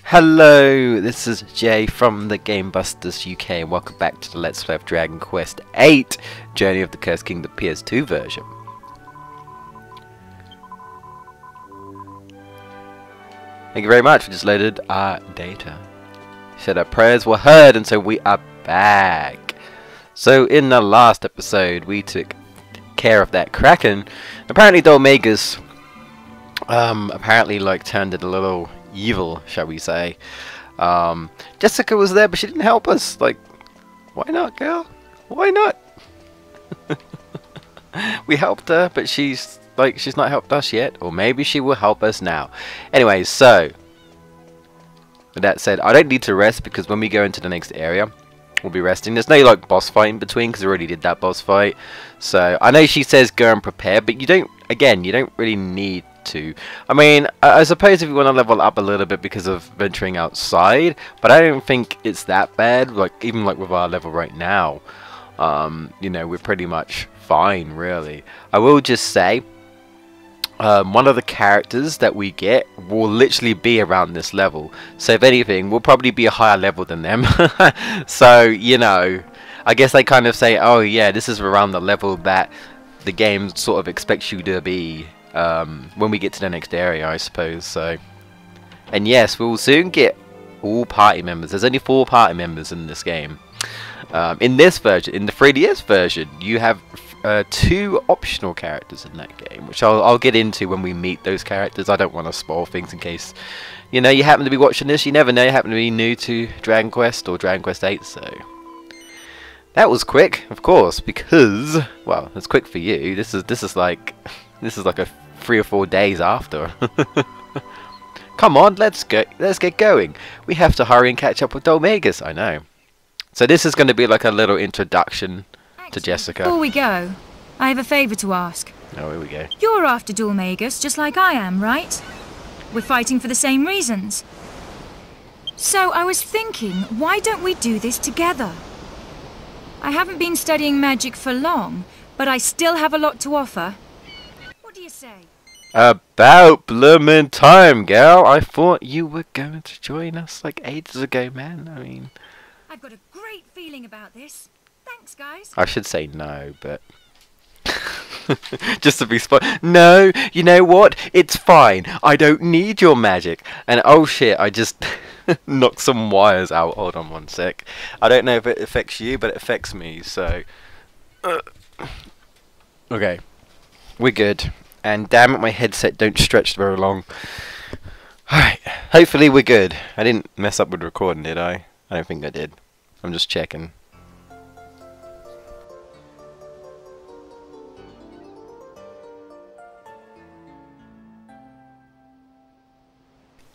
Hello, this is Jay from the GamebustersUK and welcome back to the Let's Play of Dragon Quest VIII Journey of the Cursed Kingdom PS2 version. Thank you very much. We just loaded our data. He said our prayers were heard and so we are back. So in the last episode we took care of that Kraken. Apparently Dolmagus apparently like turned it a little evil, shall we say. Jessica was there but she didn't help us. Like, why not, girl? Why not? We helped her but she's not helped us yet, or maybe she will help us now. Anyway, so with that said, I don't need to rest because when we go into the next area we'll be resting. There's no like boss fight in between because we already did that boss fight. So I know she says go and prepare, but you don't really need to. I mean, I suppose if you want to level up a little bit because of venturing outside, but I don't think it's that bad. Like even like with our level right now, you know, we're pretty much fine really. I will just say one of the characters that we get will literally be around this level, so if anything we'll probably be a higher level than them. So you know, I guess they kind of say, oh yeah, this is around the level that the game sort of expects you to be when we get to the next area, I suppose. So, and yes, we'll soon get all party members. There's only 4 party members in this game. In this version, in the 3DS version, you have 2 optional characters in that game, which I'll get into when we meet those characters. I don't want to spoil things in case, you know, you happen to be watching this. You never know, you happen to be new to Dragon Quest or Dragon Quest VIII. So that was quick, of course, because, well, it's quick for you. This is like a 3 or 4 days after. Come on, let's get going. We have to hurry and catch up with Dolmagus. I know. So this is going to be like a little introduction to Jessica. Before we go, I have a favour to ask. Oh, here we go. You're after Dolmagus just like I am, right? We're fighting for the same reasons. So I was thinking, why don't we do this together? I haven't been studying magic for long, but I still have a lot to offer. What do you say? About bloomin' time, gal. I thought you were going to join us like ages ago, man. I mean, I've got a great feeling about this. Thanks, guys. I should say no, but just to be no, you know what? It's fine. I don't need your magic. And oh shit, I just knocked some wires out. Hold on one sec. I don't know if it affects you, but it affects me. So, okay, we're good. And damn it, my headset don't stretch very long. Alright, hopefully we're good. I didn't mess up with recording, did I? I don't think I did. I'm just checking.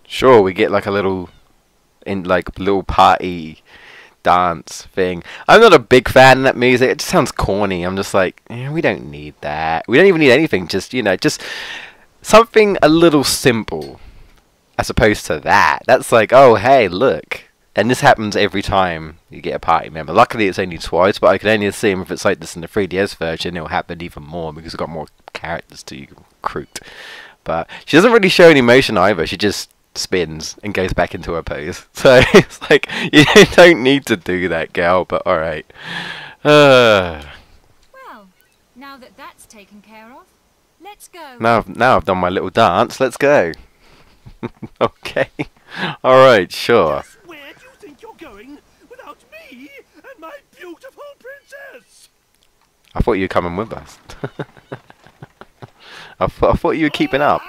Sure, we get like a little party dance thing. I'm not a big fan of that music. It just sounds corny. I'm just like, we don't need that. We don't even need anything. Just, you know, just something a little simple as opposed to that. That's like, oh, hey, look. And this happens every time you get a party member. Luckily, it's only twice, but I can only assume if it's like this in the 3DS version, it'll happen even more because we've got more characters to recruit. But she doesn't really show any emotion either. She just spins and goes back into her pose. So it's like, you don't need to do that, gal, but alright. Well, now that that's taken care of, let's go. Now I've done my little dance, let's go. Okay. Alright, sure. Just where do you think you're going without me and my beautiful princess? I thought you were coming with us. I thought you were keeping up.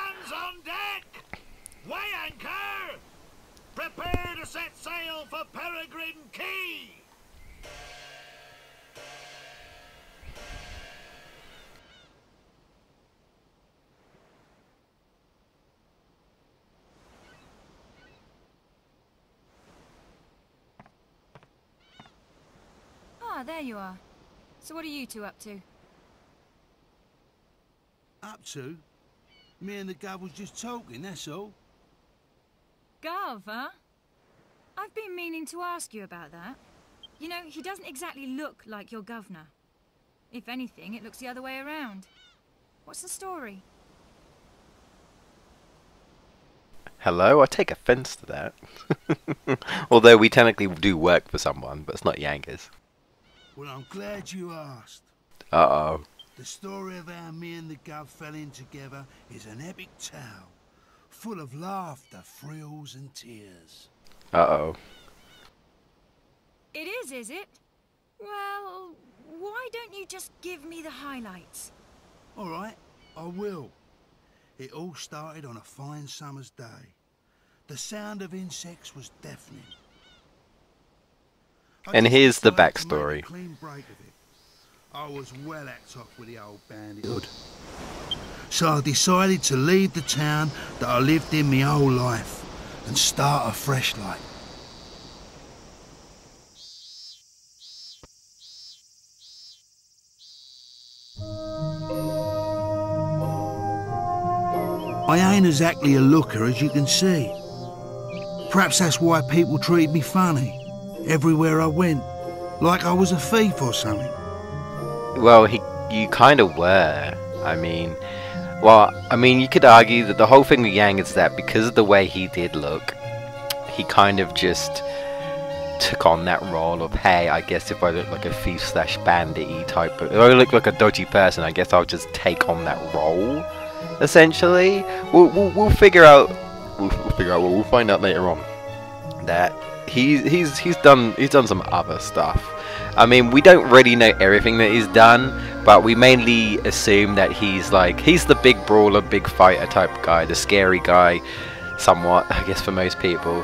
Prepare to set sail for Peregrine Key! Ah, there you are. So what are you two up to? Up to? Me and the guy was just talking, that's all. Gov, huh? I've been meaning to ask you about that. You know, he doesn't exactly look like your governor. If anything, it looks the other way around. What's the story? Hello? I take offense to that. Although we technically do work for someone, but it's not Yangus. Well, I'm glad you asked. Uh-oh. The story of how me and the Gov fell in together is an epic tale, full of laughter, thrills and tears. Uh-oh. It is it? Well, why don't you just give me the highlights? All right, I will. It all started on a fine summer's day. The sound of insects was deafening. And here's the backstory. I was well hacked off with the old bandithood. So I decided to leave the town that I lived in my whole life and start afresh like. I ain't exactly a looker, as you can see. Perhaps that's why people treat me funny everywhere I went, like I was a thief or something. Well, you kind of were. I mean, you could argue that the whole thing with Yang is that because of the way he did look, he kind of just took on that role of, hey, I guess if I look like a thief slash bandit-y type, if I look like a dodgy person, I guess I'll just take on that role. Essentially, we'll figure out. We'll find out later on that he's done some other stuff. I mean, we don't really know everything that he's done, but we mainly assume that he's the big brawler, big fighter type guy, the scary guy, somewhat, I guess, for most people.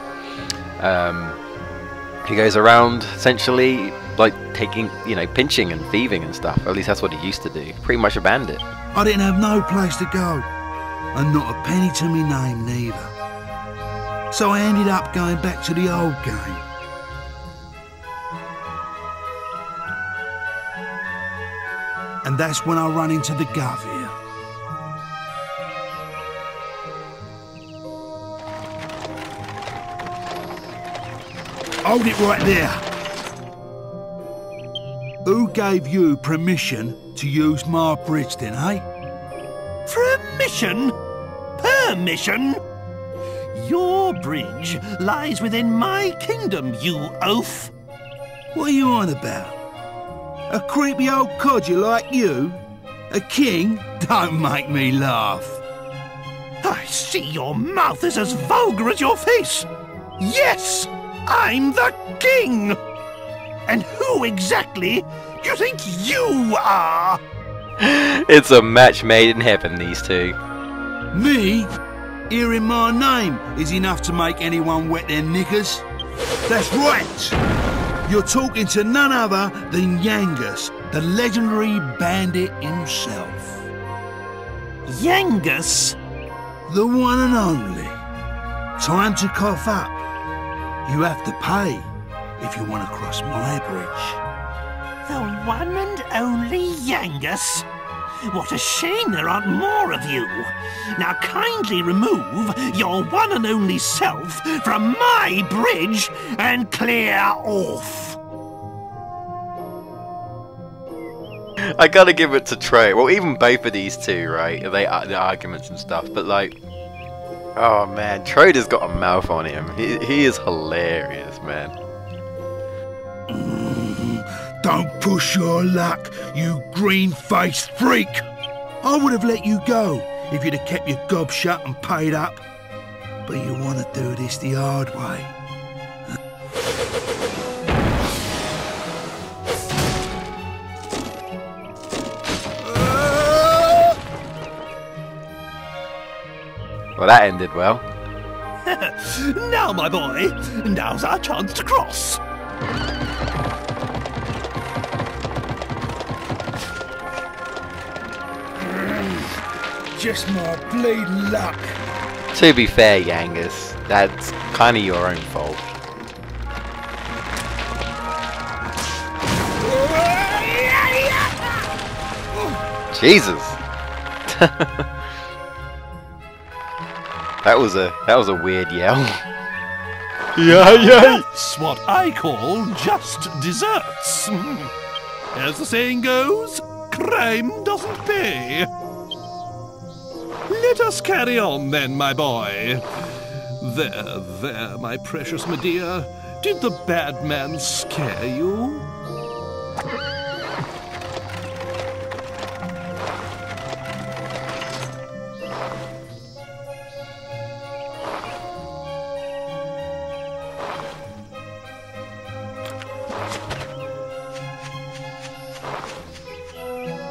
He goes around essentially like taking, pinching and thieving and stuff. At least that's what he used to do. Pretty much a bandit. I didn't have no place to go, and not a penny to me name neither. So I ended up going back to the old game. And that's when I run into the Gov here. Hold it right there. Who gave you permission to use my bridge then, eh? Permission? Permission? Your bridge lies within my kingdom, you oaf. What are you on about? A creepy old codger like you? A king? Don't make me laugh. I see your mouth is as vulgar as your face. Yes, I'm the king. And who exactly do you think you are? It's a match made in heaven, these two. Me? Hearing my name is enough to make anyone wet their knickers. That's right. You're talking to none other than Yangus, the legendary bandit himself. Yangus? The one and only. Time to cough up. You have to pay if you want to cross my bridge. The one and only Yangus? What a shame there aren't more of you. Now kindly remove your one and only self from my bridge and clear off. I gotta give it to Trey. Well, even both of these two, right? The arguments and stuff, but like, oh man, Trey has got a mouth on him. He is hilarious, man. Don't push your luck, you green-faced freak! I would have let you go if you'd have kept your gob shut and paid up. But you want to do this the hard way. Well, that ended well. Now, my boy, now's our chance to cross. Just my bleeding luck. To be fair, Yangus, that's kind of your own fault. Jesus. That was a weird yell. Yeah. That's what I call just desserts. As the saying goes, crime doesn't pay. Let us carry on then, my boy. There, my precious Medea. Did the bad man scare you?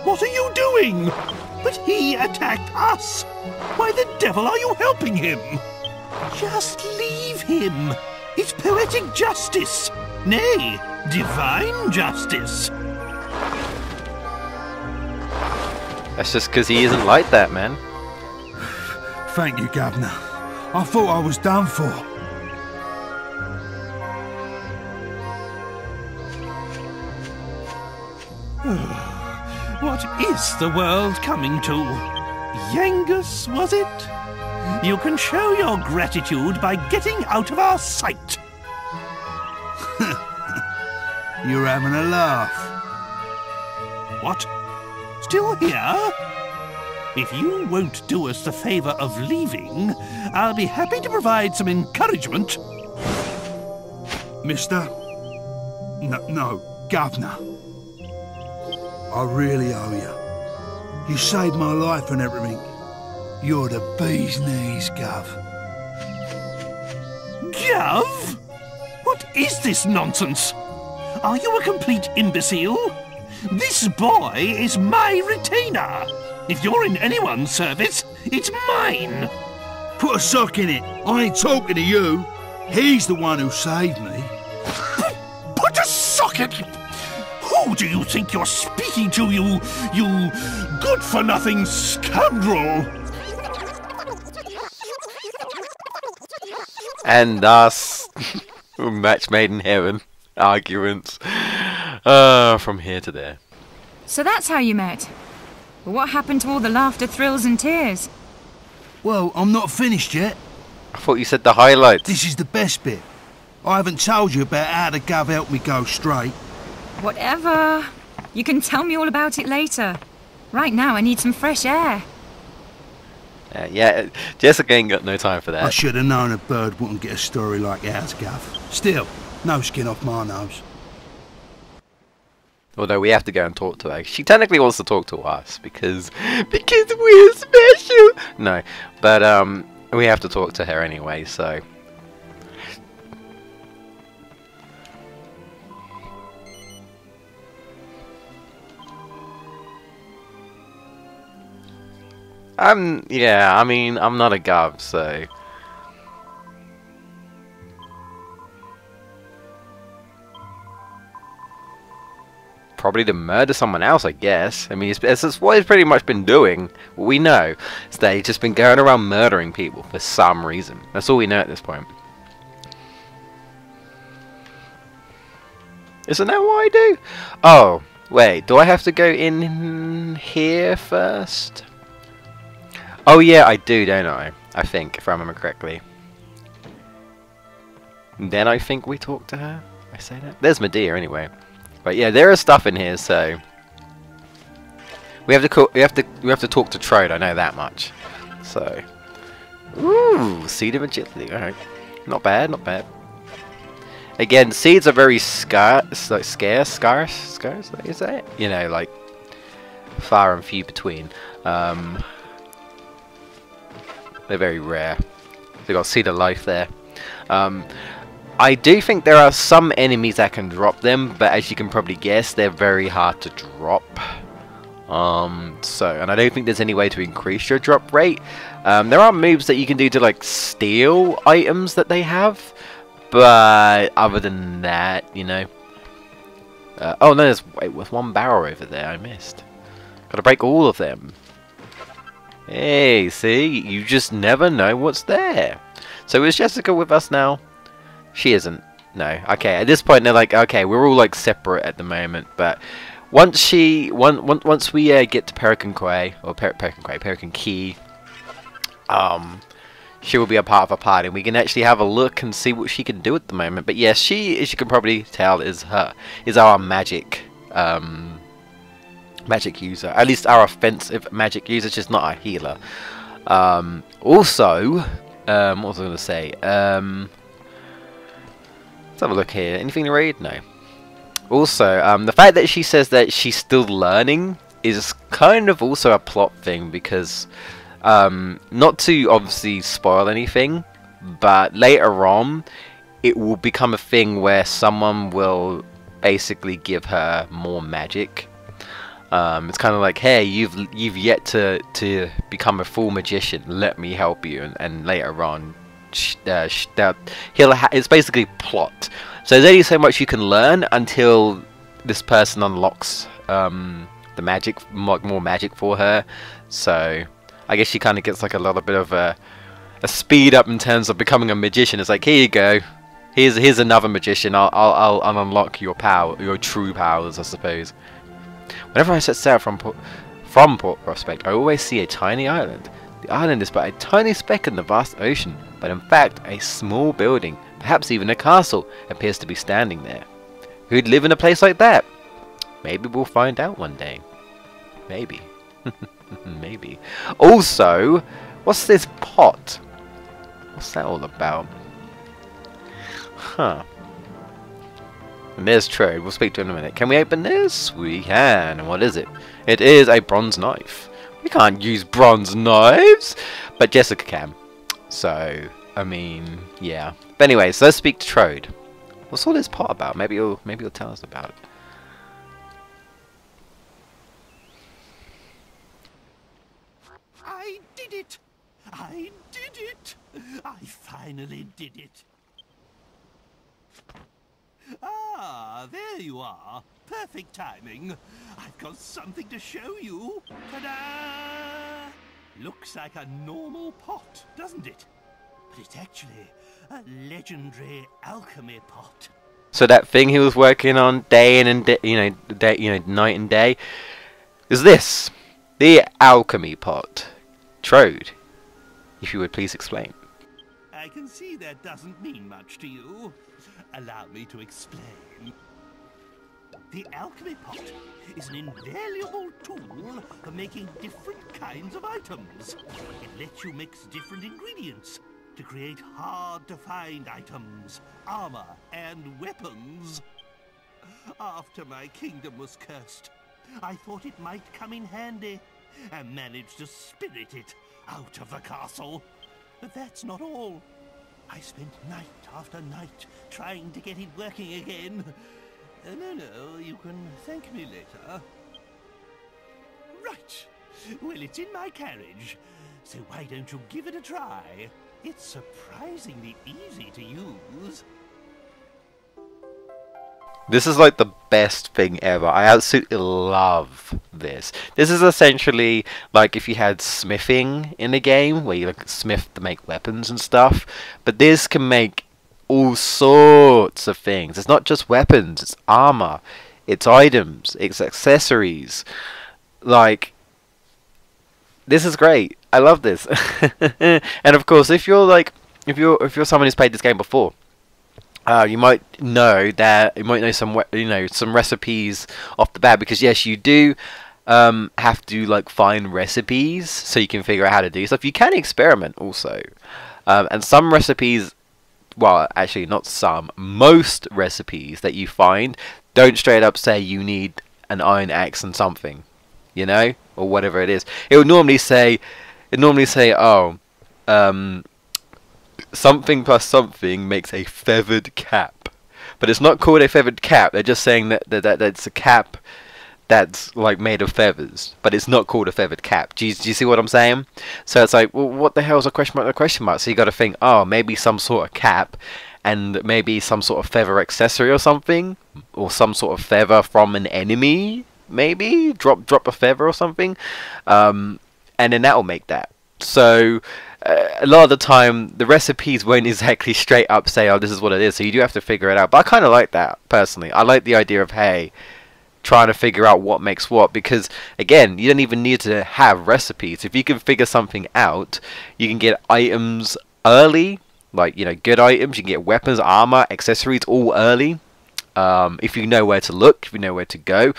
What are you doing? But he attacked us. Why the devil are you helping him? Just leave him. It's poetic justice. Nay, divine justice. That's just because he isn't like that, man. Thank you, Governor. I thought I was done for. What is the world coming to? Yangus, was it? You can show your gratitude by getting out of our sight. You're having a laugh. What? Still here? If you won't do us the favor of leaving, I'll be happy to provide some encouragement. Mister? No, Governor. I really owe you. You saved my life and everything. You're the bee's knees, Gov. Gov? What is this nonsense? Are you a complete imbecile? This boy is my retainer. If you're in anyone's service, it's mine. Put a sock in it. I ain't talking to you. He's the one who saved me. Put a sock in it! Who do you think you're speaking to, you good-for-nothing scoundrel? And thus, match made in heaven. Arguments. From here to there. So that's how you met. But what happened to all the laughter, thrills and tears? Well, I'm not finished yet. I thought you said the highlights. This is the best bit. I haven't told you about how the Gov helped me go straight. Whatever. You can tell me all about it later. Right now I need some fresh air. Yeah, Jessica ain't got no time for that. I should have known a bird wouldn't get a story like ours, Gov. Still, no skin off my nose. Although we have to go and talk to her. She technically wants to talk to us because we're special. No, but we have to talk to her anyway, so. Yeah, I mean, I'm not a gov, so. Probably to murder someone else, I guess. I mean, it's what he's pretty much been doing. What we know is that he's just been going around murdering people for some reason. That's all we know at this point. Isn't that what I do? Oh, wait, do I have to go in here first? Oh yeah, I do, don't I? I think, if I remember correctly. And then I think we talk to her. I say that. There's Medea anyway. But yeah, there is stuff in here, so we have to talk to Trode. I know that much. So, ooh, seed of agility. All right, not bad, not bad. Again, seeds are very scarce. Is that you say it? You know, like far and few between. They're very rare. They got seed of life there. I do think there are some enemies that can drop them, but as you can probably guess, they're very hard to drop. And I don't think there's any way to increase your drop rate. There are moves that you can do to like steal items that they have, but other than that, you know. Oh no, there's one barrel over there. I missed. Gotta break all of them. Hey, see, you just never know what's there. So is Jessica with us now? She isn't. No. Okay, at this point they're like, okay, we're all like separate at the moment, but once we get to Pelican Key, she will be a part of a party, and we can actually have a look and see what she can do at the moment. But yes, she, as you can probably tell, is our magic user. At least our offensive magic user, just not our healer. Also, What was I going to say? Let's have a look here. Anything to read? No. Also, the fact that she says that she's still learning is kind of also a plot thing, because not to obviously spoil anything, but later on it will become a thing where someone will basically give her more magic. It's kind of like, hey, you've yet to become a full magician, let me help you, and later on it's basically plot. So there's only so much you can learn until this person unlocks the magic, more magic for her. So I guess she kind of gets like a little bit of a speed up in terms of becoming a magician. It's like, here you go, here's another magician. I'll unlock your power, your true powers, I suppose. Whenever I set sail from Port Prospect, I always see a tiny island. The island is but a tiny speck in the vast ocean, but in fact a small building, perhaps even a castle, appears to be standing there. Who'd live in a place like that? Maybe we'll find out one day. Maybe. Maybe. Also, what's this pot? What's that all about? Huh. And there's Trode. We'll speak to him in a minute. Can we open this? We can. And what is it? It is a bronze knife. We can't use bronze knives, but Jessica can. So, I mean, yeah. But anyways, let's speak to Trode. What's all this pot about? Maybe he'll tell us about it. I did it! I did it! I finally did it! Ah, there you are. Perfect timing. I've got something to show you. Ta-da! Looks like a normal pot, doesn't it? But it's actually a legendary alchemy pot. So that thing he was working on day in and day, night and day, is this the alchemy pot? Trode, if you would please explain. I can see that doesn't mean much to you. Allow me to explain. The alchemy pot is an invaluable tool for making different kinds of items. It lets you mix different ingredients to create hard-to-find items, armor, and weapons. After my kingdom was cursed, I thought it might come in handy, and managed to spirit it out of the castle. But that's not all. I spent night after night trying to get it working again. No, you can thank me later. Right. Well, it's in my carriage, so why don't you give it a try? It's surprisingly easy to use. This is like the best thing ever. I absolutely love this. This is essentially like if you had smithing in a game where you like smith to make weapons and stuff. But this can make all sorts of things. It's not just weapons, it's armor, it's items, it's accessories. Like, this is great. I love this. And of course, if you're like if you're someone who's played this game before, you might know some recipes off the bat, because yes, you do have to like find recipes so you can figure out how to do stuff. You can experiment also, and some recipes, well, actually not some, most recipes that you find don't straight up say you need an iron axe and something, you know, or whatever it is. It would normally say, oh, something plus something makes a feathered cap. But it's not called a feathered cap. They're just saying that it's a cap that's like made of feathers, but it's not called a feathered cap. Do you see what I'm saying? So it's like, well, what the hell is a question mark? A question mark. So you got to think, oh, maybe some sort of cap, and maybe some sort of feather accessory or something, or some sort of feather from an enemy. Maybe drop a feather or something, and then that will make that. So a lot of the time the recipes won't exactly straight up say, oh, this is what it is, so you do have to figure it out. But I kind of like that personally. I like the idea of, hey, trying to figure out what makes what, because again, you don't even need to have recipes. If you can figure something out, you can get items early, like, you know, good items. You can get weapons, armor, accessories all early. If you know where to look, if you know where to go.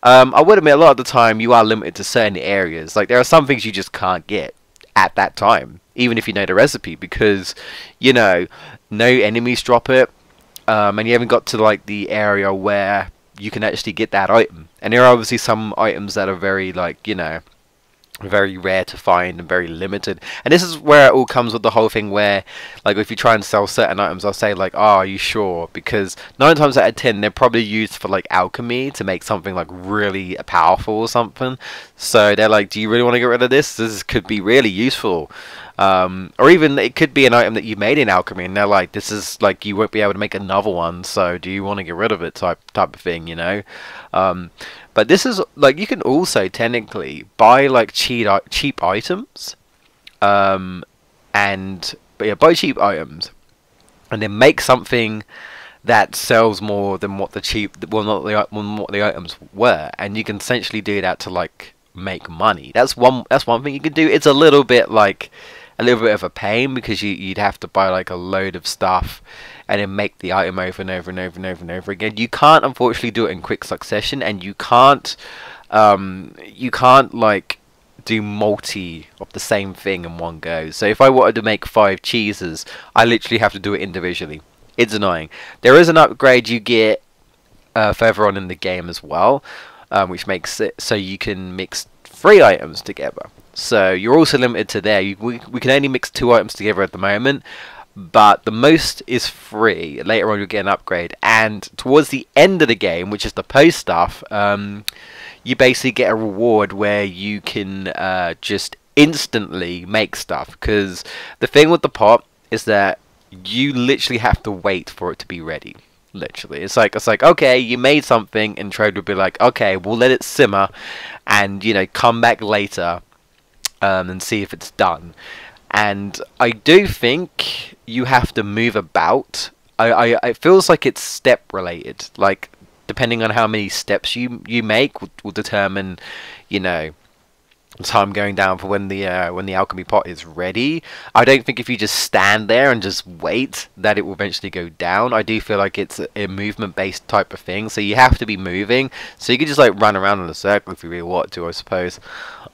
I would admit a lot of the time you are limited to certain areas. Like, there are some things you just can't get at that time, even if you know the recipe, because, you know, no enemies drop it, and you haven't got to like the area where you can actually get that item. And there are obviously some items that are very, like, you know, very rare to find and very limited. And this is where it all comes with the whole thing where, like, if you try and sell certain items, I'll say like, oh, are you sure? Because 9 times out of 10 they're probably used for like alchemy to make something like really powerful or something. So they're like, do you really want to get rid of this? This could be really useful. Or even it could be an item that you made in alchemy and they're like, this is like, you won't be able to make another one, so do you want to get rid of it, type of thing, you know. But this is like, you can also technically buy like cheap items, and buy cheap items and then make something that sells more than what the items were, and you can essentially do that to like make money. That's one thing you can do. It's a little bit of a pain, because you'd have to buy like a load of stuff and then make the item over and over and over and over and over again. You can't unfortunately do it in quick succession, and you can't like do multi of the same thing in one go. So if I wanted to make 5 cheeses, I literally have to do it individually. It's annoying. There is an upgrade you get further on in the game as well, which makes it so you can mix 3 items together. So you're also limited to there. We can only mix 2 items together at the moment, but the most is 3. Later on you'll get an upgrade, and towards the end of the game, which is the post stuff, you basically get a reward where you can just instantly make stuff. Because the thing with the pot is that you literally have to wait for it to be ready. Literally, it's like okay, you made something, and Trode would be like, okay, we'll let it simmer, and you know, come back later and see if it's done. And I do think you have to move about. It feels like it's step related. Like, depending on how many steps you make will determine, you know, time going down for when the alchemy pot is ready. I don't think if you just stand there and just wait that it will eventually go down. I do feel like it's a movement based type of thing, so you have to be moving. So you can just like run around in a circle if you really want to, I suppose.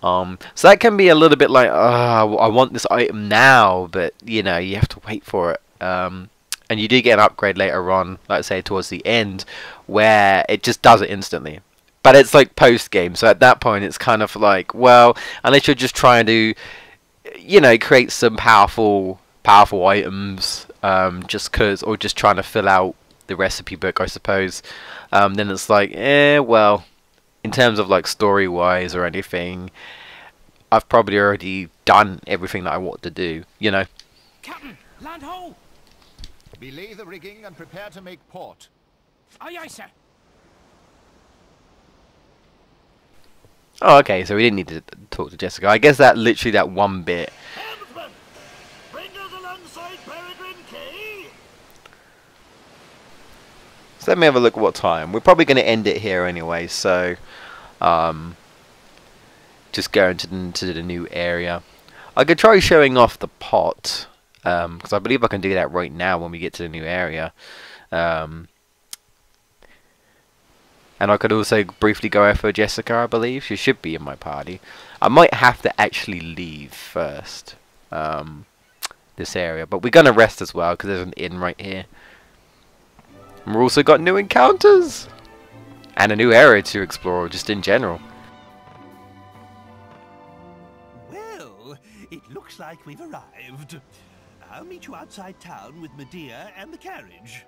So that can be a little bit like, I want this item now, but you know, you have to wait for it. And you do get an upgrade later on, like I say towards the end, where it just does it instantly. But it's like post game, so at that point it's kind of like, well, unless you're just trying to, you know, create some powerful items, just cause, or just trying to fill out the recipe book, I suppose. Then it's like, well, in terms of like story wise or anything, I've probably already done everything that I want to do, you know. Captain, land ho! Belay the rigging and prepare to make port. Aye, aye, sir. Oh, okay, so we didn't need to talk to Jessica. I guess that literally that one bit. Helmsman, bring us alongside Peregrine Quay. So let me have a look at what time. We're probably going to end it here anyway, so just go into the new area. I could try showing off the pot, because I believe I can do that right now when we get to the new area. And I could also briefly go over Jessica, I believe. She should be in my party. I might have to actually leave first, this area. But we're going to rest as well, because there's an inn right here. And we've also got new encounters! And a new area to explore, just in general. Well, it looks like we've arrived. I'll meet you outside town with Medea and the carriage.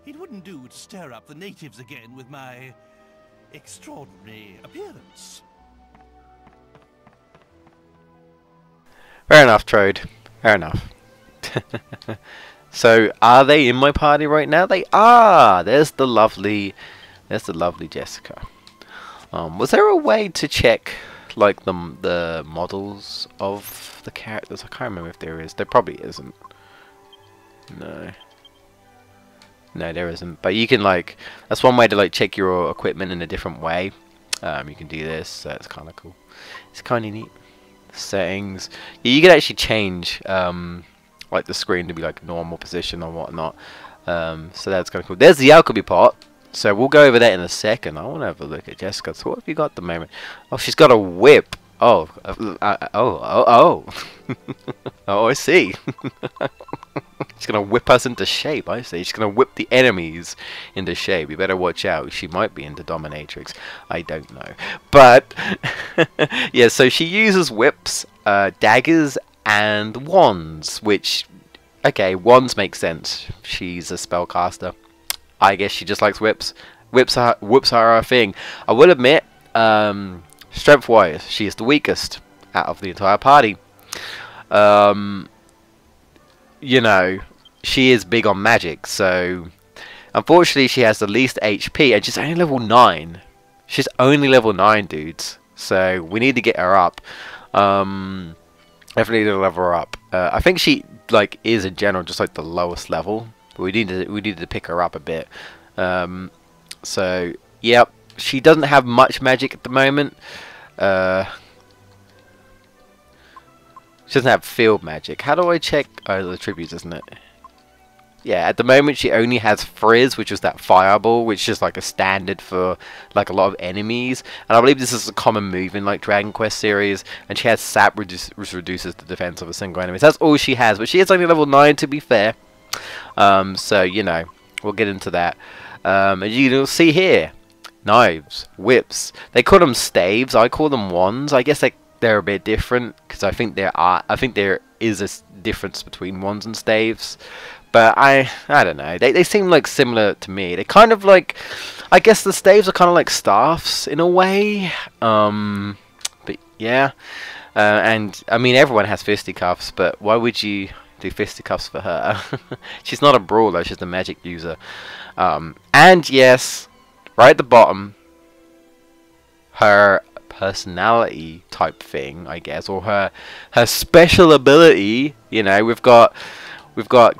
It wouldn't do to stir up the natives again with my extraordinary appearance. Fair enough, Trode. Fair enough. So, are they in my party right now? They are! There's the lovely Jessica. Was there a way to check, like, the models of the characters? I can't remember if there is. There probably isn't. No. No, there isn't. But you can, like, that's one way to like check your equipment in a different way. You can do this, so it's kind of cool. It's kind of neat. Settings. Yeah, you can actually change like the screen to be like normal position or whatnot. So that's kind of cool. There's the alchemy pot. So we'll go over that in a second. I want to have a look at Jessica. So what have you got at the moment? Oh, she's got a whip. Oh, oh. Oh, I see. She's gonna whip us into shape, I see. She's gonna whip the enemies into shape. You better watch out. She might be into dominatrix. I don't know. But, yeah, so she uses whips, daggers, and wands, which, okay, wands make sense. She's a spellcaster. I guess she just likes whips. Whips are her thing. I will admit, strength-wise, she is the weakest out of the entire party. You know, she is big on magic, so unfortunately she has the least HP, and she's only level 9. She's only level 9, dudes. So we need to get her up. Definitely need to level her up. I think she like is in general just like the lowest level, but we need to pick her up a bit. So yep, she doesn't have much magic at the moment. She doesn't have field magic. How do I check? Oh, the attributes, isn't it? Yeah, at the moment she only has Frizz, which is that fireball, which is like a standard for like a lot of enemies. And I believe this is a common move in like Dragon Quest series. And she has Sap, which reduces the defense of a single enemy. So that's all she has, but she is only level 9 to be fair. So, you know, we'll get into that. As you'll see here, knives, whips. They call them staves. I call them wands. I guess they're a bit different because I think there is a difference between wands and staves, but I don't know. They seem like similar to me. They kind of like, I guess the staves are kind of like staffs in a way. But yeah, and I mean everyone has fisticuffs, but why would you do fisticuffs for her? She's not a brawler. She's a magic user. And yes, right at the bottom, her personality type thing, I guess, or her special ability. You know, we've got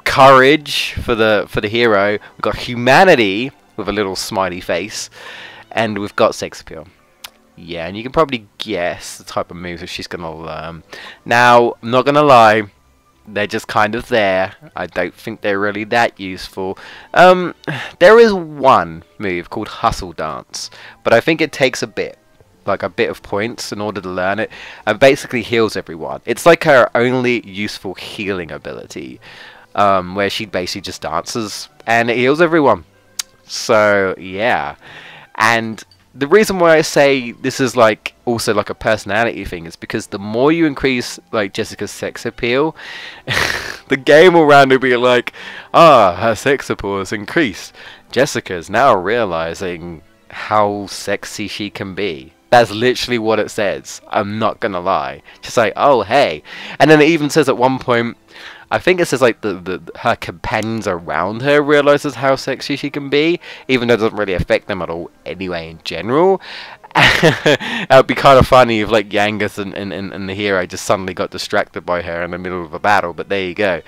courage for the hero. We've got humanity with a little smiley face, and we've got sex appeal. Yeah, and you can probably guess the type of moves that she's gonna learn. Now, I'm not gonna lie, they're just kind of there. I don't think they're really that useful. There is one move called Hustle Dance, but I think it takes a bit of points in order to learn it, and basically heals everyone. It's like her only useful healing ability, where she basically just dances and it heals everyone. So yeah, and the reason why I say this is like also like a personality thing is because the more you increase like Jessica's sex appeal, the game will randomly be like, her sex appeal has increased. Jessica's now realizing how sexy she can be. That's literally what it says. I'm not gonna lie. Just like, oh hey. And then it even says at one point, I think it says like her companions around her realizes how sexy she can be, even though it doesn't really affect them at all anyway in general. It would be kind of funny if like Yangus and the hero just suddenly got distracted by her in the middle of a battle, but there you go.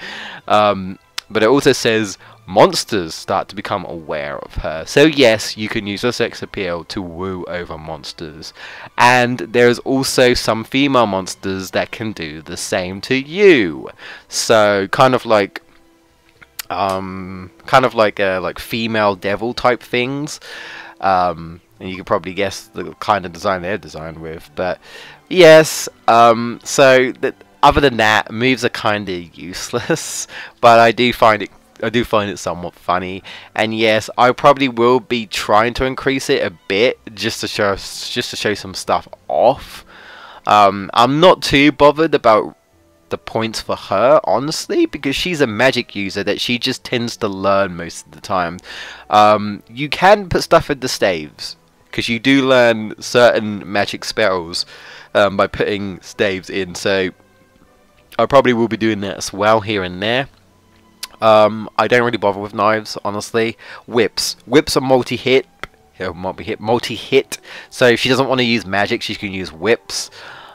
But it also says monsters start to become aware of her. So yes, you can use her sex appeal to woo over monsters. And there's also some female monsters that can do the same to you. So kind of like female devil type things. And you can probably guess the kind of design they're designed with. But yes, so that other than that, moves are kind of useless, but I do find it somewhat funny. And yes, I probably will be trying to increase it a bit just to show some stuff off. I'm not too bothered about the points for her, honestly, because she's a magic user that she just tends to learn most of the time. You can put stuff into staves, because you do learn certain magic spells by putting staves in, so I probably will be doing that as well here and there. I don't really bother with knives, honestly. Whips are multi-hit, so if she doesn't want to use magic, she can use whips.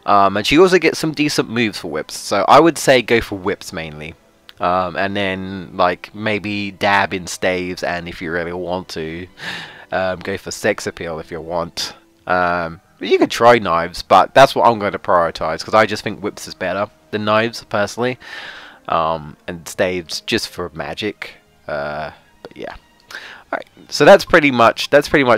And she also gets some decent moves for whips, so I would say go for whips mainly. And then like maybe dab in staves, and if you really want to, go for sex appeal if you want. You could try knives, but that's what I'm going to prioritize, because I just think whips is better than knives personally. And staves just for magic. But yeah. Alright, so that's pretty much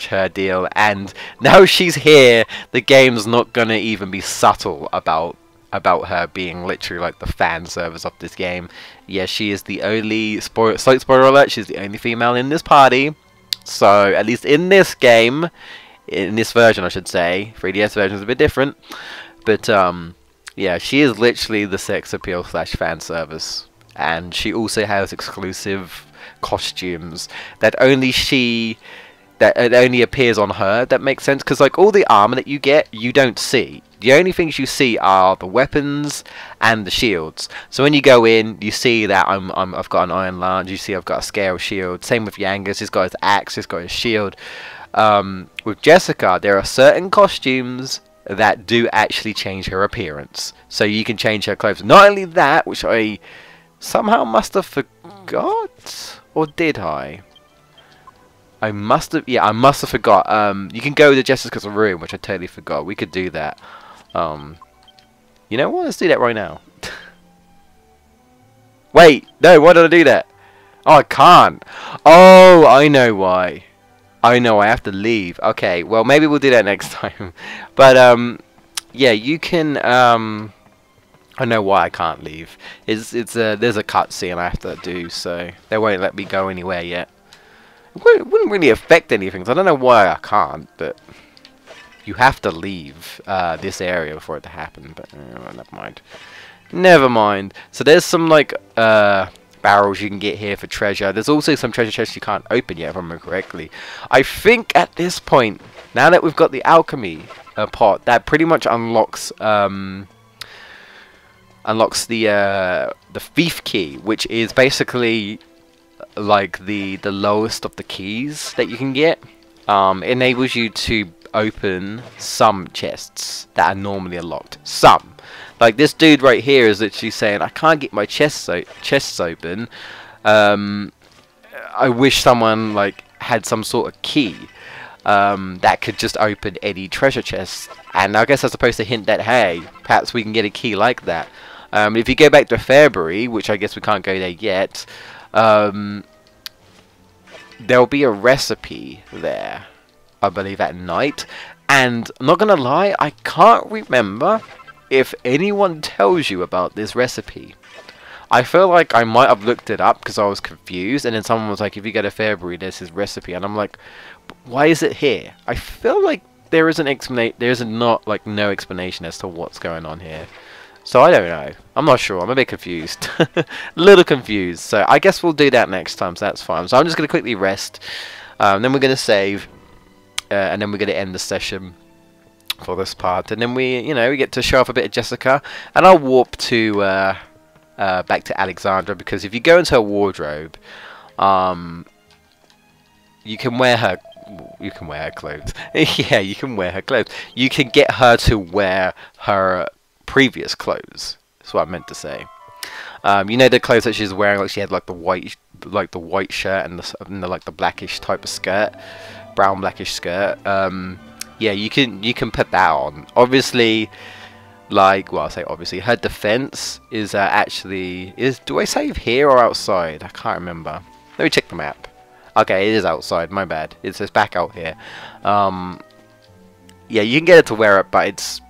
her deal, and now she's here, the game's not gonna even be subtle about her being literally like the fan service of this game. Yeah, she is the only slight spoiler alert, she's the only female in this party. So at least in this game, in this version I should say, 3DS version is a bit different, but yeah, she is literally the sex appeal / fan service, and she also has exclusive costumes that only it only appears on her. That makes sense, because like all the armor that you get, you don't see. The only things you see are the weapons and the shields. So when you go in, you see that I've got an iron lance. You see I've got a scale shield. Same with Yangus. He's got his axe. He's got his shield. With Jessica, there are certain costumes that do actually change her appearance. So you can change her clothes. Not only that, which I somehow must have forgot, or did I? I must have forgot. You can go to Jessica's room, which I totally forgot. We could do that. You know what? Let's do that right now. Wait, no, why did I do that? Oh, I can't. Oh, I know why. I know, I have to leave. Okay, well, maybe we'll do that next time. But, yeah, you can, I know why I can't leave. There's a cutscene I have to do, so they won't let me go anywhere yet. It wouldn't really affect anything, so I don't know why I can't, but you have to leave this area for it to happen, but never mind. Never mind. So there's some, like, barrels you can get here for treasure. There's also some treasure chests you can't open yet, if I remember correctly. I think at this point, now that we've got the alchemy pot, that pretty much unlocks the thief key, which is basically like the lowest of the keys that you can get. Enables you to open some chests that are normally unlocked. Some. Like this dude right here is literally saying, I can't get my chests open. I wish someone like had some sort of key that could just open any treasure chest. And I guess that's supposed to hint that, hey, perhaps we can get a key like that. If you go back to February, which I guess we can't go there yet, there'll be a recipe there, I believe, at night. And I'm not gonna lie, I can't remember if anyone tells you about this recipe. I feel like I might have looked it up because I was confused, and then someone was like, if you go to February, there's this recipe, and I'm like, why is it here? I feel like there is an explanation. There's not like no explanation as to what's going on here. So I don't know. I'm not sure. I'm a bit confused. A little confused. So I guess we'll do that next time, so that's fine. So I'm just going to quickly rest. Then we're going to save. And then we're going to end the session for this part. And then we get to show off a bit of Jessica. And I'll warp to back to Alexandra, because if you go into her wardrobe, you can wear her clothes. Yeah, you can wear her clothes. You can get her to wear her previous clothes. That's what I meant to say. You know the clothes that she's wearing, like she had like the white shirt and the blackish type of skirt, brown blackish skirt. Yeah, you can put that on. Obviously, like, well, I say obviously, her defense is do I save here or outside? I can't remember. Let me check the map. Okay, it is outside. My bad. It says back out here. Yeah, you can get her to wear it, but it's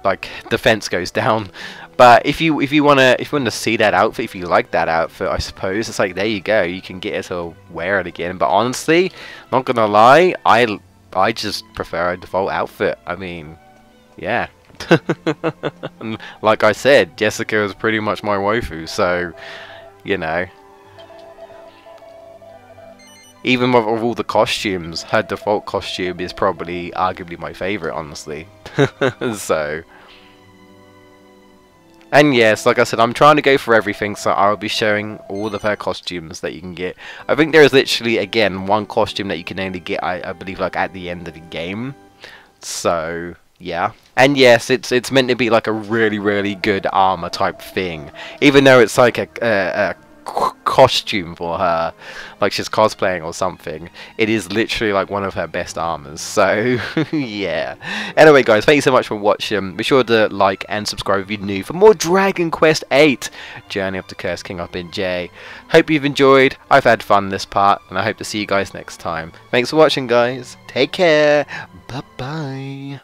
like defense goes down. But if you want to see that outfit, if you like that outfit, I suppose it's like, there you go. You can get her to wear it again. But honestly, not gonna lie, I just prefer a default outfit. I mean, yeah. Like I said, Jessica is pretty much my waifu, so you know. Even with all the costumes, her default costume is probably arguably my favorite, honestly. So, and yes, like I said, I'm trying to go for everything, so I'll be showing all of her costumes that you can get. I think there is literally, again, one costume that you can only get, I believe, like at the end of the game. So, yeah. And yes, it's meant to be like a really, really good armor type thing. Even though it's like a costume for her, like she's cosplaying or something. It is literally like one of her best armors. So yeah. Anyway, guys, thank you so much for watching. Be sure to like and subscribe if you're new for more Dragon Quest VIII Journey of the Cursed King up in J. Hope you've enjoyed. I've had fun this part, and I hope to see you guys next time. Thanks for watching, guys. Take care. Bye bye.